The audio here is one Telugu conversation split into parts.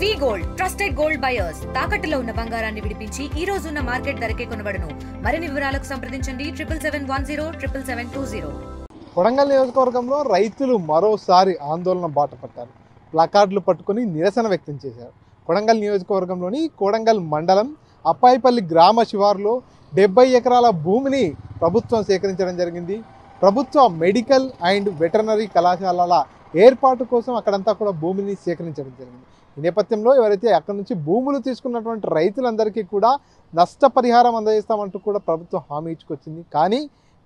వి గోల్డ్ ట్రస్టెడ్ గోల్డ్ బయర్స్ తాకట్టులో ఉన్న బంగారాన్ని విడిపించి ఈ రోజు ఉన్న మార్కెట్ ధరకే కొనబడును. మరిన్ని వివరాలకు సంప్రదించండి 77107720. కొడంగల్ నియోజకవర్గంలో రైతులు మరోసారి ఆందోళన బాట పట్టారు. ప్లకార్డులు పట్టుకొని నిరసన వ్యక్తం చేశారు. కొడంగల్ నియోజకవర్గంలోని కొడంగల్ మండలం అప్పాయిపల్లి గ్రామ శివారులో 70 ఎకరాల భూమిని ప్రభుత్వం సేకరించడం జరిగింది. ప్రభుత్వ మెడికల్ అండ్ వెటర్నరీ కళాశాలల ఏర్పాటు కోసం అక్కడంతా కూడా భూమిని సేకరించడం జరిగింది. ఈ నేపథ్యంలో ఎవరైతే అక్కడి నుంచి భూములు తీసుకున్నటువంటి రైతులందరికీ కూడా నష్టపరిహారం అందజేస్తామంటూ కూడా ప్రభుత్వం హామీ ఇచ్చుకొచ్చింది. కానీ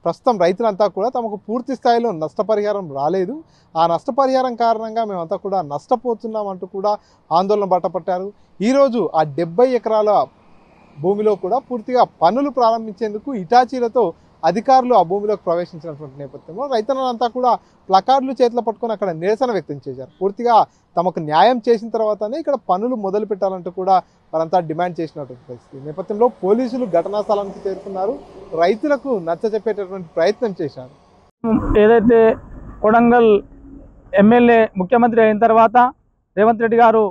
ప్రస్తుతం రైతులంతా కూడా తమకు పూర్తి స్థాయిలో నష్టపరిహారం రాలేదు. ఆ నష్టపరిహారం కారణంగా మేమంతా కూడా నష్టపోతున్నామంటూ కూడా ఆందోళన బాటపట్టారు. ఈరోజు ఆ 70 ఎకరాల భూమిలో కూడా పూర్తిగా పనులు ప్రారంభించేందుకు ఇటాచీలతో అధికారులు ఆ భూమిలోకి ప్రవేశించినటువంటి నేపథ్యంలో రైతులంతా కూడా ప్లకార్డులు చేతిలో పట్టుకొని అక్కడ నిరసన వ్యక్తం చేశారు. పూర్తిగా తమకు న్యాయం చేసిన తర్వాతనే ఇక్కడ పనులు మొదలు పెట్టాలంటూ కూడా వారంతా డిమాండ్ చేసినటువంటి పరిస్థితి. నేపథ్యంలో పోలీసులు ఘటనా స్థలానికి చేరుకున్నారు. రైతులకు నచ్చజెప్పేటటువంటి ప్రయత్నం చేశారు. ఏదైతే కొడంగల్ ఎమ్మెల్యే ముఖ్యమంత్రి అయిన తర్వాత రేవంత్ రెడ్డి గారు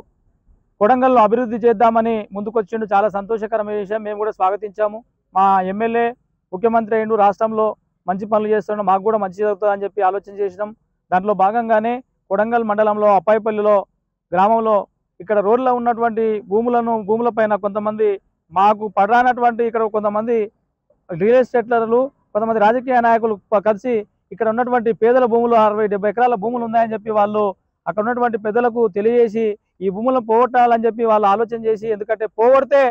కొడంగల్లో అభివృద్ధి చేద్దామని ముందుకొచ్చిండు. చాలా సంతోషకరమైన విషయం, మేము కూడా స్వాగతించాము. మా ఎమ్మెల్యే ముఖ్యమంత్రి అయిండు, రాష్ట్రంలో మంచి పనులు చేస్తున్నాం, మాకు కూడా మంచి జరుగుతుందని చెప్పి ఆలోచన చేసినాం. దాంట్లో భాగంగానే కొడంగల్ మండలంలో అప్పాయిపల్లిలో గ్రామంలో ఇక్కడ రోడ్లో ఉన్నటువంటి భూములపైన కొంతమంది మాకు పడరానటువంటి ఇక్కడ కొంతమంది రియల్ ఎస్టేట్లర్లు, కొంతమంది రాజకీయ నాయకులు కలిసి ఇక్కడ ఉన్నటువంటి పేదల భూములు 60-70 ఎకరాల భూములు ఉన్నాయని చెప్పి వాళ్ళు అక్కడ ఉన్నటువంటి పెద్దలకు తెలియజేసి ఈ భూములను పోగొట్టాలని చెప్పి వాళ్ళు ఆలోచన చేసి, ఎందుకంటే పోగొడితే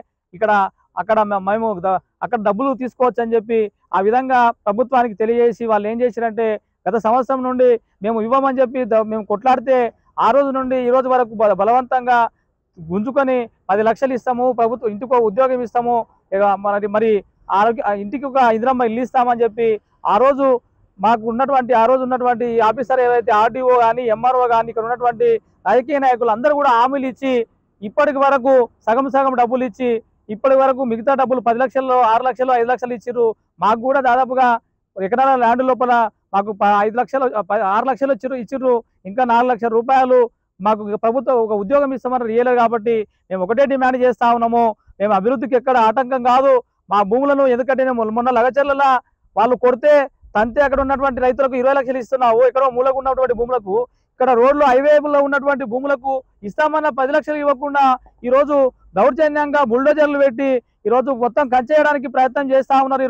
అక్కడ మేము అక్కడ డబ్బులు తీసుకోవచ్చు అని చెప్పి ఆ విధంగా ప్రభుత్వానికి తెలియజేసి వాళ్ళు ఏం చేశారంటే గత సంవత్సరం నుండి మేము ఇవ్వమని చెప్పి మేము కొట్లాడితే ఆ రోజు నుండి ఈ రోజు వరకు బలవంతంగా గుంజుకొని 10 లక్షలు ఇస్తాము, ప్రభుత్వం ఇంటికి ఉద్యోగం ఇస్తాము, మరి ఇంటికి ఒక ఇందిరమ్మ ఇల్లు ఇస్తామని చెప్పి ఆ రోజు ఉన్నటువంటి ఆఫీసర్ ఏవైతే ఆర్డీఓ కానీ ఎంఆర్ఓ కానీ ఇక్కడ ఉన్నటువంటి రాజకీయ నాయకులు అందరూ కూడా హామీలు ఇచ్చి ఇప్పటికి వరకు సగం డబ్బులు ఇచ్చి ఇప్పటి వరకు మిగతా డబ్బులు 10 లక్షలు 6 లక్షలు 5 లక్షలు ఇచ్చిర్రు. మాకు కూడా దాదాపుగా ఎకరాల ల్యాండ్ లోపల మాకు 6 లక్షలు ఇచ్చిర్రు. ఇంకా 4 లక్షల రూపాయలు మాకు ప్రభుత్వం ఒక ఉద్యోగం ఇస్తామని రియల్ కాబట్టి మేము ఒకటే డిమాండ్ చేస్తా ఉన్నాము. మేము అభివృద్ధికి ఎక్కడ ఆటంకం కాదు. మా భూములను ఎందుకంటే మొన్న లగచర్ల వాళ్ళు కొడితే తంతే అక్కడ ఉన్నటువంటి రైతులకు 20 లక్షలు ఇస్తున్నావు. ఇక్కడ మూలకు ఉన్నటువంటి భూములకు, ఇక్కడ రోడ్లు హైవేలో ఉన్నటువంటి భూములకు ఇస్తామన్న 10 లక్షలు ఇవ్వకుండా ఈరోజు దౌర్జన్యంగా బుల్డోజర్లు పెట్టి ఈరోజు మొత్తం కంచేయడానికి ప్రయత్నం చేస్తా ఉన్నారు.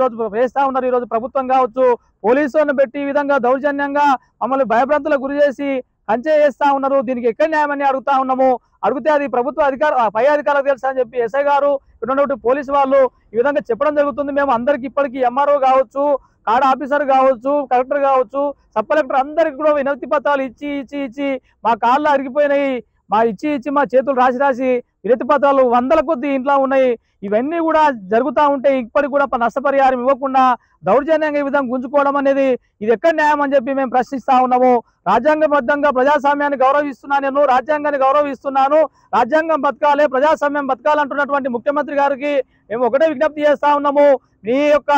ఈరోజు ప్రభుత్వం కావచ్చు, పోలీసులను పెట్టి ఈ విధంగా దౌర్జన్యంగా మమ్మల్ని భయభ్రాంతులకు గురి చేసి కంచే చేస్తా ఉన్నారు. దీనికి ఎక్కడ న్యాయమని అడుగుతా ఉన్నాము. అడిగితే అది ప్రభుత్వ పై అధికారులకు తెలుసా అని చెప్పి ఎస్ఐ గారు ఉన్నటువంటి పోలీసు వాళ్ళు ఈ విధంగా చెప్పడం జరుగుతుంది. మేము అందరికి ఇప్పటికీ ఎంఆర్ఓ కావచ్చు, కాడ ఆఫీసర్ కావచ్చు, కలెక్టర్ కావచ్చు, సబ్ కలెక్టర్ అందరికి కూడా వినతి పత్రాలు ఇచ్చి మా కాళ్ళు అరిగిపోయినాయి. ఇచ్చి మా చేతులు రాసి వినతి పత్రాలు 100ల కొద్ది ఇంట్లో ఉన్నాయి. ఇవన్నీ కూడా జరుగుతూ ఉంటే ఇప్పటికి కూడా నష్టపరిహారం ఇవ్వకుండా దౌర్జన్యంగా ఈ విధంగా గుంజుకోవడం అనేది ఇది ఎక్కడ న్యాయం అని చెప్పి మేము ప్రశ్నిస్తా ఉన్నాము. రాజ్యాంగబద్ధంగా ప్రజాస్వామ్యాన్ని గౌరవిస్తున్నాను, నేను రాజ్యాంగాన్ని గౌరవిస్తున్నాను, రాజ్యాంగం బతకాలి, ప్రజాస్వామ్యం బతకాలంటున్నటువంటి ముఖ్యమంత్రి గారికి మేము ఒకటే విజ్ఞప్తి చేస్తా ఉన్నాము. మీ యొక్క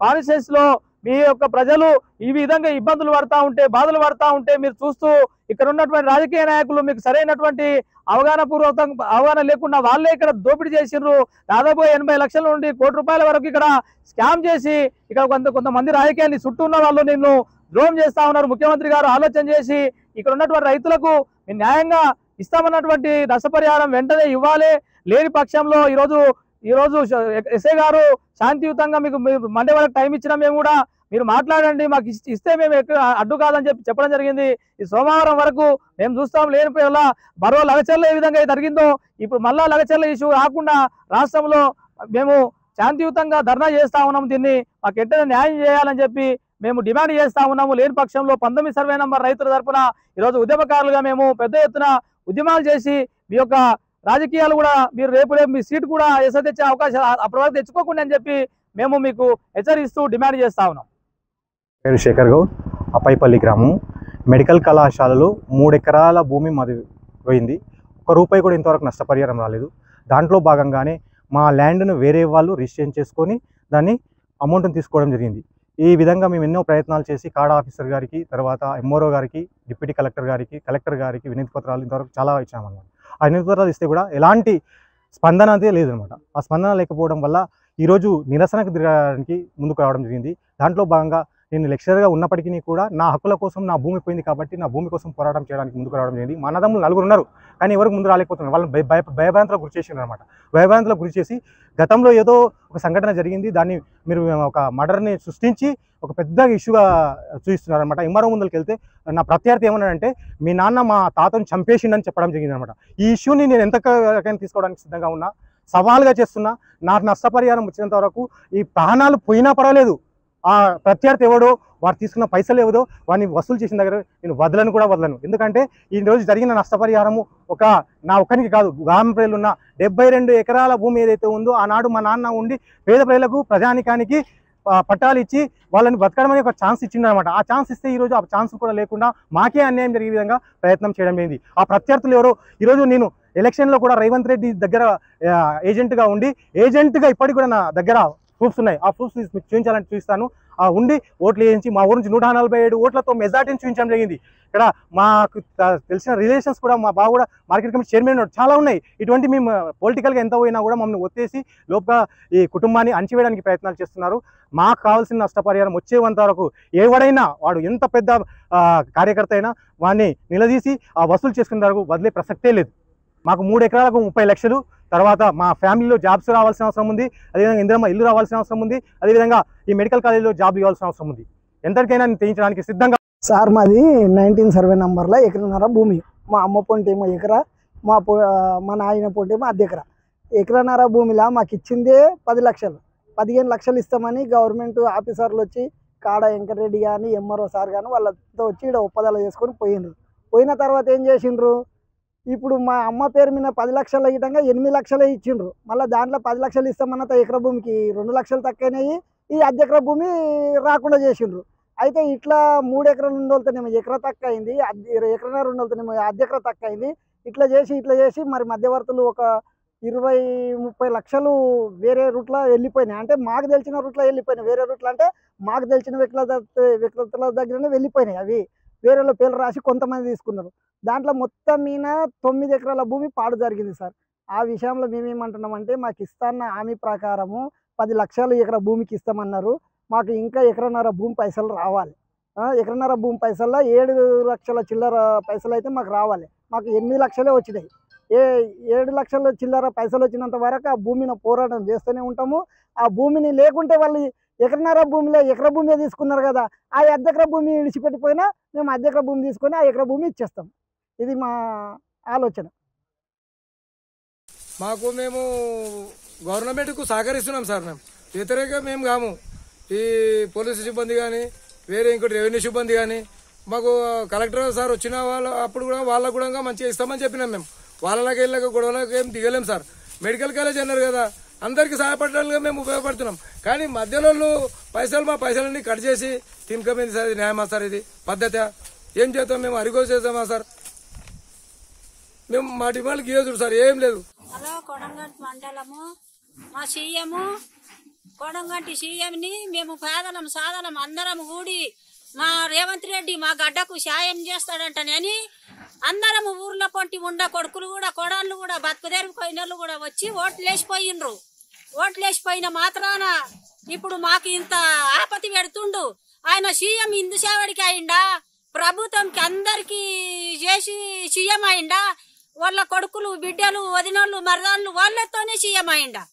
కాన్స్టిట్యూయెన్సీ లో మీ యొక్క ప్రజలు ఈ విధంగా ఇబ్బందులు పడతా ఉంటే, బాధలు పడతా ఉంటే మీరు చూస్తూ ఇక్కడ ఉన్నటువంటి రాజకీయ నాయకులు మీకు సరైనటువంటి అవగాహన లేకుండా వాళ్ళే ఇక్కడ దోపిడీ చేసిర్రు. దాదాపు 80 లక్షల నుండి 1 కోటి రూపాయల వరకు ఇక్కడ స్కామ్ చేసి ఇక్కడ కొంతమంది రాజకీయాన్ని చుట్టూ ఉన్న వాళ్ళు నిన్ను ద్రోహం చేస్తా ఉన్నారు. ముఖ్యమంత్రి గారు ఆలోచన చేసి ఇక్కడ ఉన్నటువంటి రైతులకు న్యాయంగా ఇస్తామన్నటువంటి నష్టపరిహారం వెంటనే ఇవ్వాలి. లేని పక్షంలో ఈరోజు ఎస్ఐ గారు శాంతియుతంగా మీకు మండే వరకు టైం ఇచ్చినా మేము కూడా మీరు మాట్లాడండి, మాకు ఇస్తే మేము అడ్డు కాదని చెప్పడం జరిగింది. ఈ సోమవారం వరకు మేము చూస్తాం. లేనిపోయేలా మరో లగచర్ల ఏ విధంగా జరిగిందో ఇప్పుడు మళ్ళా లగచర్ల ఇష్యూ రాకుండా రాష్ట్రంలో మేము శాంతియుతంగా ధర్నా చేస్తా ఉన్నాము. దీన్ని మాకు ఎట్టనే న్యాయం చేయాలని చెప్పి మేము డిమాండ్ చేస్తా ఉన్నాము. లేని పక్షంలో 19 సర్వే నంబర్ రైతుల తరఫున ఈరోజు ఉద్యమకారులుగా మేము పెద్ద ఎత్తున ఉద్యమాలు చేసి మీ యొక్క రాజకీయాలు కూడా మీరు రేపు మీ సీటు కూడా ఎస తెచ్చే అవకాశం అప్పటి వరకు తెచ్చుకోకుండా అని చెప్పి మేము మీకు హెచ్చరిస్తూ డిమాండ్ చేస్తా ఉన్నాం. పేరు శేఖర్ గౌడ్, అప్పాయిపల్లి గ్రామం. మెడికల్ కళాశాలలో 3 ఎకరాల భూమి మాది పోయింది. 1 రూపాయి కూడా ఇంతవరకు నష్టపరిహారం రాలేదు. దాంట్లో భాగంగానే మా ల్యాండ్ను వేరే వాళ్ళు రిజిస్ట్రేషన్ చేసుకొని దాన్ని అమౌంట్ని తీసుకోవడం జరిగింది. ఈ విధంగా మేము ఎన్నో ప్రయత్నాలు చేసి కాడ ఆఫీసర్ గారికి, తర్వాత ఎంఆర్ఓ గారికి, డిప్యూటీ కలెక్టర్ గారికి వినతి పత్రాలు ఇంతవరకు చాలా ఇచ్చామన్నమాట. ఆ వినతి పత్రాలు ఇస్తే కూడా ఎలాంటి స్పందన అయితే లేదనమాట. ఆ స్పందన లేకపోవడం వల్ల ఈరోజు నిరసనకు తిరగడానికి ముందుకు రావడం జరిగింది. దాంట్లో భాగంగా నేను లెక్చరర్గా ఉన్నప్పటికీ కూడా నా హక్కుల కోసం నా భూమి పోయింది కాబట్టి నా భూమి కోసం పోరాటం చేయడానికి ముందుకు రావడం జరిగింది. మా అన్నదమ్ములు 4 ఉన్నారు, కానీ ఎవరికి ముందు రాలేకపోతున్నారు. వాళ్ళని భయభ్రాంతులకు గురి చేసిండ్రు అనమాట. భయభ్రాంతులకు గురి చేసి గతంలో ఏదో ఒక సంఘటన జరిగింది, దాన్ని మీరు ఒక మర్డర్ని సృష్టించి ఒక పెద్ద ఇష్యూగా చూపిస్తున్నారు అనమాట. ఎంఆర్ఓ ముందుకు వెళ్తే నా ప్రత్యర్థి ఏమన్నాడంటే మీ నాన్న మా తాతను చంపేసిండని చెప్పడం జరిగింది అనమాట. ఈ ఇష్యూని నేను ఎంతకైనా తీసుకోవడానికి సిద్ధంగా ఉన్నా, సవాల్గా చేస్తున్నా. నాకు నష్టపరిహారం వచ్చినంత వరకు ఈ ప్రాణాలు పోయినా పర్వాలేదు, ఆ ప్రత్యర్థి ఎవడో వాడు తీసుకున్న పైసలు ఏవదో వాడిని వసూలు చేసిన దగ్గర నేను వదలను. ఎందుకంటే ఈ రోజు జరిగిన నష్టపరిహారము నా ఒక్కరికి కాదు, గ్రామ ప్రజలు ఉన్న 72 ఎకరాల భూమి ఏదైతే ఉందో ఆనాడు మా నాన్న ఉండి పేద ప్రజలకు ప్రజానికానికి పట్టాలు ఇచ్చి వాళ్ళని బతకడమని ఒక ఛాన్స్ ఇచ్చిందనమాట. ఆ ఛాన్స్ ఇస్తే ఈరోజు ఆ ఛాన్స్ కూడా లేకుండా మాకే అన్యాయం జరిగే విధంగా ప్రయత్నం చేయడం జరిగింది. ఆ ప్రత్యర్థులు ఎవరో ఈరోజు నేను ఎలక్షన్లో కూడా రేవంత్ రెడ్డి దగ్గర ఏజెంట్గా ఉండి ఇప్పటికి కూడా నా దగ్గర ప్రూఫ్స్ ఉన్నాయి. ఆ ప్రూఫ్స్ మీకు చూపించాలని చూపిస్తాను. ఉండి ఓట్లు వేయించి మా ఊరు నుంచి 147 ఓట్లతో మెజార్టీని చూపించడం జరిగింది. ఇక్కడ మాకు తెలిసిన రిలేషన్స్ కూడా మా బావ కూడా మార్కెట్ కమిటీ చైర్మన్ చాలా ఉన్నాయి. ఇటువంటి మేము పొలిటికల్గా ఎంత పోయినా కూడా మమ్మల్ని ఒత్తేసి లోపల ఈ కుటుంబాన్ని అణచివేయడానికి ప్రయత్నాలు చేస్తున్నారు. మాకు కావాల్సిన నష్టపరిహారం వచ్చేంత వరకు ఎవడైనా వాడు ఎంత పెద్ద కార్యకర్త అయినా వాడిని నిలదీసి వసూలు చేసుకునే వరకు వదిలే ప్రసక్తే లేదు. మాకు 3 ఎకరాలకు 30 లక్షలు, తర్వాత మా ఫ్యామిలీలో జాబ్స్ రావాల్సిన అవసరం ఉంది, అదేవిధంగా ఇందిరమ్మ ఇల్లు రావాల్సిన అవసరం ఉంది, అదేవిధంగా ఈ మెడికల్ కాలేజీలో జాబ్ ఇవ్వాల్సిన అవసరం ఉంది. ఎంతకైనా తెయించడానికి సిద్ధంగా. సార్ మాది 19 సర్వే నంబర్లో ఎకరన్నర భూమి. మా అమ్మ పొంటేమో ఎకరా, మా నాయన పొంటేమో ఎకరా. ఎకరన్నర భూమిలా మాకు ఇచ్చిందే 10 లక్షలు. 15 లక్షలు ఇస్తామని గవర్నమెంట్ ఆఫీసర్లు వచ్చి కాడ వెంకటరెడ్డి కానీ ఎంఆర్ఓ సార్ కానీ వాళ్ళతో వచ్చి ఇక్కడ ఒప్పందాలు చేసుకొని పోయిండ్రు. పోయిన తర్వాత ఏం చేసిండ్రు, ఇప్పుడు మా అమ్మ పేరు మీద 10 లక్షల ఇటంగా 8 లక్షలే ఇచ్చిండ్రు. మళ్ళీ దాంట్లో 10 లక్షలు ఇస్తామన్న ఎకరా భూమికి 2 లక్షలు తక్కువైనాయి. ఈ ఎకరా భూమి రాకుండా చేసిండ్రు. అయితే ఇట్లా 3 ఎకరాలు ఉండోళ్ళతోనేమో ఎకరా తక్కువ అయింది, ఎకరన్నర ఉండోళ్ళతోనేమో ఎకరా తక్కువ అయింది. ఇట్లా చేసి మరి మధ్యవర్తులు ఒక 20-30 లక్షలు వేరే రూట్లో వెళ్ళిపోయినాయి. అంటే మాకు తెలిసిన రూట్లో వెళ్ళిపోయినాయి. వేరే రూట్లో అంటే మాకు తెలిసిన వ్యక్తుల దగ్గరనే వెళ్ళిపోయినాయి. అవి వేరే పేర్లు రాసి కొంతమంది తీసుకున్నారు. దాంట్లో మొత్తం మీద 9 ఎకరాల భూమి పాడు జరిగింది సార్. ఆ విషయంలో మేమేమంటున్నామంటే మాకు ఇస్తాన్న హామీ ప్రకారము 10 లక్షలు ఎకరా భూమికి ఇస్తామన్నారు. మాకు ఇంకా ఎకరన్నర భూమి పైసలు రావాలి. ఎకరన్నర భూమి పైసల్లో 7 లక్షల చిల్లర పైసలు అయితే మాకు రావాలి. మాకు 8 లక్షలే వచ్చినాయి. 7 లక్షల చిల్లర పైసలు వచ్చినంత వరకు ఆ భూమిని పోరాటం చేస్తూనే ఉంటాము. ఆ భూమిని లేకుంటే వాళ్ళు ఎకరన్నర భూమిలో ఎకరా భూమి తీసుకున్నారు కదా, ఆ ఎకరా భూమి విడిచిపెట్టిపోయినా మేము ఎకరా భూమి తీసుకొని ఆ ఎకరా భూమి ఇచ్చేస్తాం. ఇది మా ఆలోచన. మేము గవర్నమెంట్కు సహకరిస్తున్నాం సార్. మేము వ్యతిరేకంగా మేము కాము. ఈ పోలీసు సిబ్బంది కానీ వేరే ఇంకోటి రెవెన్యూ సిబ్బంది కానీ మాకు కలెక్టర్ సార్ వచ్చిన వాళ్ళు అప్పుడు కూడా వాళ్ళకు కూడా మంచిగా ఇస్తామని చెప్పినాం. మేము వాళ్ళకి వెళ్ళక గొడవలకు ఏం దిగలేం సార్. మెడికల్ కాలేజ్ అన్నారు కదా, అందరికీ సహాయపడడానికి మేము ఉపయోగపడుతున్నాం. కానీ మధ్యలో మా పైసలన్నీ కట్ చేసి తినకమైంది సార్. ఇది న్యాయమా సార్? ఇది పద్ధతి? ఏం చేస్తాం మేము? అరిగో చేద్దామా సార్? మేము మా డిమాండ్కి ఇవ్వదు సార్, ఏం లేదు. హలో, కొడంగట్ మండలము మా సీఎం కొడంగంటి సీఎంని మేము పేదలం సాధనం అందరం కూడి మా రేవంత్ రెడ్డి మా గడ్డకు సాయం చేస్తాడంటని అందరం ఊర్లో పొంటి ఉండ కొడుకులు కూడా కొడాళ్ళు కూడా బతుకుదేరిపోయిన వాళ్ళు కూడా వచ్చి ఓట్లేసిపోయిండ్రు. ఓట్లేసిపోయిన మాత్రాన ఇప్పుడు మాకు ఇంత ఆపతి పెడుతుండు. ఆయన సీఎం ఇందు సేవడికి అయిందా, ప్రభుత్వంకి అందరికీ చేసి సీఎం అయిందా, వాళ్ళ కొడుకులు బిడ్డలు వదినోళ్ళు మరదాళ్ళు వాళ్ళతోనే సీఎం అయిందా?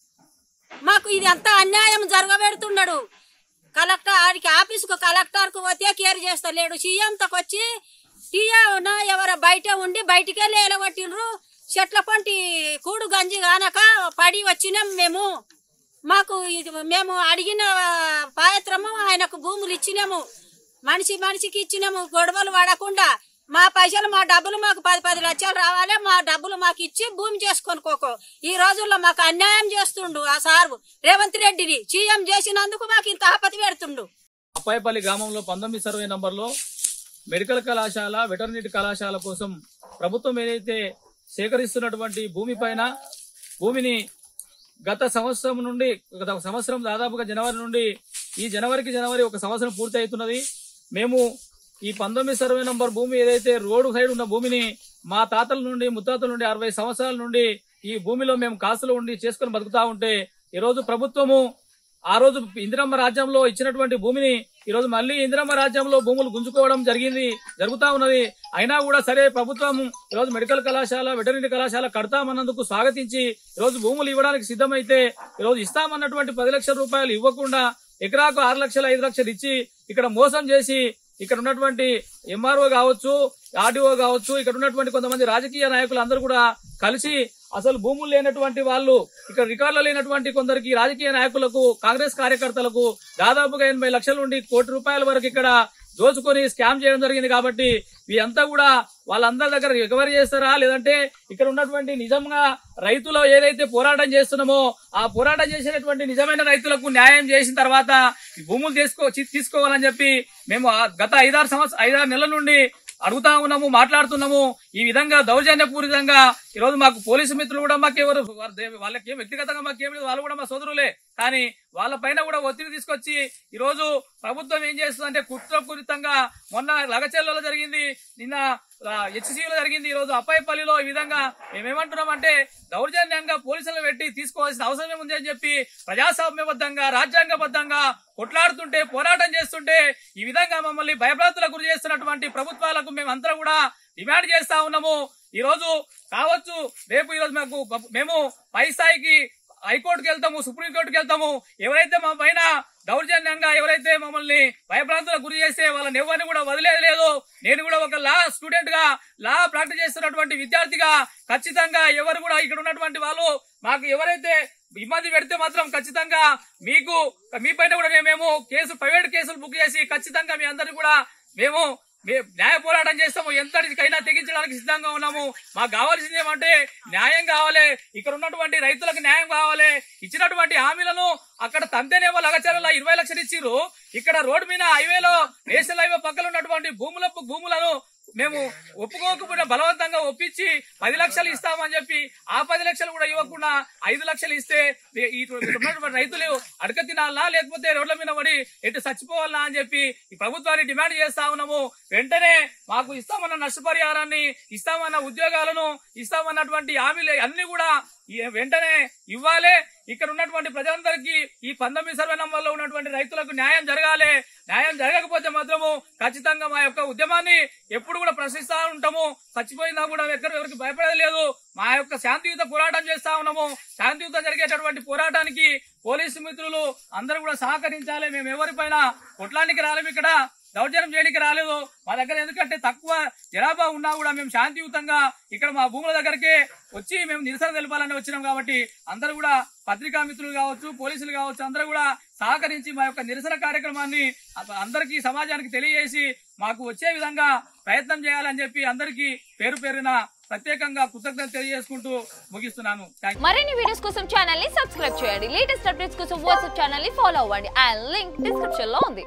మాకు ఇది అంతా అన్యాయం జరగబెడుతున్నాడు. ఆడికి ఆఫీసుకు కలెక్టర్కు పోతే కేర్ చేస్తలేడు. సీఎంతో వచ్చి టీఆర్నా ఎవరో బయట ఉండి బయటికెళ్ళి ఎలగొట్టిండ్రు. చెట్ల పంటి కూడు గంజి కానక పడి వచ్చినాం మేము. మాకు మేము అడిగిన పాత్రము ఆయనకు భూములు ఇచ్చినాము, మనిషికి ఇచ్చినాము. గొడవలు పడకుండా మా పైసలు మా డబ్బులు మాకు 10 లక్షలు రావాలి. మా డబ్బులు మాకు ఇచ్చి భూమి చేసుకొనుకోకో. ఈ రోజుల్లో మాకు అన్యాయం చేస్తుండు ఆ సారు రేవంత్ రెడ్డిని సీఎం చేసినందుకు మాకు ఇంత ఆపతి పెడుతుండు. అప్పాయిపల్లి గ్రామంలో 19 సర్వే నంబర్లో మెడికల్ కళాశాల, వెటర్నరీ కళాశాల కోసం ప్రభుత్వం ఏదైతే సేకరిస్తున్నటువంటి భూమిని గత సంవత్సరం దాదాపుగా జనవరి నుండి ఈ జనవరి ఒక సంవత్సరం పూర్తి అవుతున్నది. మేము ఈ 19 సర్వే నంబర్ భూమి ఏదైతే రోడ్డు సైడ్ ఉన్న భూమిని మా తాతల నుండి ముత్తాతల నుండి 60 సంవత్సరాల నుండి ఈ భూమిలో మేము కాసులు ఉండి చేసుకుని బతుకుతా ఉంటే ఈరోజు ప్రభుత్వము ఆ రోజు ఇందిరమ్మ రాజ్యంలో ఇచ్చినటువంటి భూమిని ఈరోజు మళ్ళీ ఇందిరమ్మ రాజ్యంలో భూములు గుంజుకోవడం జరుగుతా ఉన్నది. అయినా కూడా సరే ప్రభుత్వం ఈరోజు మెడికల్ కళాశాల వెటర్నరీ కళాశాల కడతామన్నందుకు స్వాగతించి ఈరోజు భూములు ఇవ్వడానికి సిద్ధమైతే ఈరోజు ఇస్తామన్నటువంటి 10 లక్షల రూపాయలు ఇవ్వకుండా ఎకరాకు 6 లక్షలు 5 లక్షలు ఇచ్చి ఇక్కడ మోసం చేసి ఇక్కడ ఉన్నటువంటి ఎంఆర్ఓ కావచ్చు, ఆర్డీఓ కావచ్చు, ఇక్కడ ఉన్నటువంటి కొంతమంది రాజకీయ నాయకులు అందరూ కూడా కలిసి అసలు భూములు లేనటువంటి వాళ్ళు ఇక్కడ రికార్డులు లేనటువంటి కొందరికి రాజకీయ నాయకులకు కాంగ్రెస్ కార్యకర్తలకు దాదాపుగా 80 లక్షల నుండి 1 కోటి రూపాయల వరకు ఇక్కడ దోచుకొని స్కామ్ చేయడం జరిగింది. కాబట్టి ఇదంతా కూడా వాళ్ళందరి దగ్గర రికవరీ చేస్తారా లేదంటే ఇక్కడ ఉన్నటువంటి నిజంగా రైతులు ఏదైతే పోరాటం చేస్తున్నామో ఆ పోరాటం చేసినటువంటి నిజమైన రైతులకు న్యాయం చేసిన తర్వాత భూములు తీసుకోవాలని చెప్పి మేము గత 5-6 నెలల నుండి అడుగుతా ఉన్నాము, మాట్లాడుతున్నాము. ఈ విధంగా దౌర్జన్యపూరితంగా ఈరోజు మాకు పోలీసు మిత్రులు కూడా మాకెవరు వాళ్ళకి వ్యక్తిగతంగా మాకేం లేదు, వాళ్ళు కూడా మా సోదరులే. కానీ వాళ్ళ పైన కూడా ఒత్తిడి తీసుకొచ్చి ఈరోజు ప్రభుత్వం ఏం చేస్తుందంటే కుట్రపూరితంగా మొన్న లగచెర్లలో జరిగింది, నిన్న హెచ్సిలో జరిగింది, ఈరోజు అప్పాయిపల్లిలో ఈ విధంగా మేమేమంటున్నామంటే దౌర్జన్యంగా పోలీసులు పెట్టి తీసుకోవాల్సిన అవసరం ఏముంది అని చెప్పి ప్రజాస్వామ్యబద్ధంగా రాజ్యాంగబద్ధంగా కొట్లాడుతుంటే పోరాటం చేస్తుంటే ఈ విధంగా మమ్మల్ని భయభ్రాంతులకు గురి చేస్తున్నటువంటి ప్రభుత్వాలకు మేమంతా కూడా డిమాండ్ చేస్తా ఉన్నాము. ఈ రోజు కావచ్చు రేపు ఈరోజు మేము పై స్థాయికి హైకోర్టుకి వెళ్తాము, సుప్రీంకోర్టుకి వెళ్తాము. ఎవరైతే మా పైన దౌర్జన్యంగా ఎవరైతే మమ్మల్ని భయభ్రాంతులకు గురి చేస్తే వాళ్ళని ఎవరిని కూడా వదిలేదు లేదు. నేను కూడా ఒక లా స్టూడెంట్ గా లా ప్రాక్టీస్ చేస్తున్నటువంటి విద్యార్థిగా ఖచ్చితంగా ఎవరు కూడా ఇక్కడ ఉన్నటువంటి వాళ్ళు మాకు ఎవరైతే ఇబ్బంది పెడితే మాత్రం ఖచ్చితంగా మీ పైన కూడా మేము ప్రైవేట్ కేసులు బుక్ చేసి ఖచ్చితంగా మీ అందరినీ కూడా మేము న్యాయ పోరాటం చేస్తాము, ఎంతటికైనా తెగించడానికి సిద్ధంగా ఉన్నాము. మాకు కావాల్సింది ఏమంటే న్యాయం కావాలి, ఇక్కడ ఉన్నటువంటి రైతులకు న్యాయం కావాలి. ఇచ్చినటువంటి హామీలను అక్కడ తంతేనేమో లగచర్లలో 20 లక్షలు ఇచ్చిర్రు, ఇక్కడ రోడ్డు మీద హైవేలో నేషనల్ హైవే పక్కన ఉన్నటువంటి భూములను మేము ఒప్పుకోకపోయినా బలవంతంగా ఒప్పించి 10 లక్షలు ఇస్తామని చెప్పి ఆ 10 లక్షలు కూడా ఇవ్వకుండా 5 లక్షలు ఇస్తే ఉన్నటువంటి రైతులు అడక తినాలా లేకపోతే రోడ్ల మీద పడి ఎటు చచ్చిపోవాలా అని చెప్పి ఈ ప్రభుత్వాన్ని డిమాండ్ చేస్తా ఉన్నాము. వెంటనే మాకు ఇస్తామన్న నష్టపరిహారాన్ని, ఇస్తామన్న ఉద్యోగాలను, ఇస్తామన్నటువంటి హామీలు అన్ని కూడా వెంటనే ఇవ్వాలి. ఇక్కడ ఉన్నటువంటి ప్రజలందరికీ ఈ 19 సర్వే నంబర్లో ఉన్నటువంటి రైతులకు న్యాయం జరగాలి. న్యాయం జరగకపోతే మాత్రము ఖచ్చితంగా మా యొక్క ఉద్యమాన్ని ఎప్పుడు కూడా ప్రశ్నిస్తా ఉంటాము. చచ్చిపోయినా కూడా ఎవరికి భయపడేది లేదు. మా యొక్క శాంతియుత పోరాటం చేస్తా ఉన్నాము. శాంతియుత జరిగేటటువంటి పోరాటానికి పోలీసు మిత్రులు అందరూ కూడా సహకరించాలి. మేము ఎవరిపైన కొట్లానికి రాలేము, ఇక్కడ దౌర్జన్యం చేయడానికి రాలేదు. మా దగ్గర ఎందుకంటే తక్కువ జనాభా ఉన్నా కూడా మేము శాంతియుతంగా ఇక్కడ మా భూముల దగ్గరకే వచ్చి మేము నిరసన తెలపాలని వచ్చినాం. కాబట్టి అందరూ కూడా పత్రికా మిత్రులు కావచ్చు, పోలీసులు కావచ్చు, అందరూ కూడా సహకరించి మా యొక్క నిరసన కార్యక్రమాన్ని అందరికీ సమాజానికి తెలియజేసి మాకు వచ్చే విధంగా ప్రయత్నం చేయాలని చెప్పి అందరికీ పేరు పేరున ప్రత్యేకంగా కృతజ్ఞతలు తెలియజేసుకుంటూ ముగిస్తున్నాను. మరిన్ని వీడియోస్ కోసం ఛానల్ ని సబ్స్క్రైబ్ చేయండి. లేటెస్ట్ అప్డేట్స్ కోసం వాట్సాప్ ఛానల్ ని ఫాలో అవ్వండి. ఆ లింక్ డిస్క్రిప్షన్ లో ఉంది.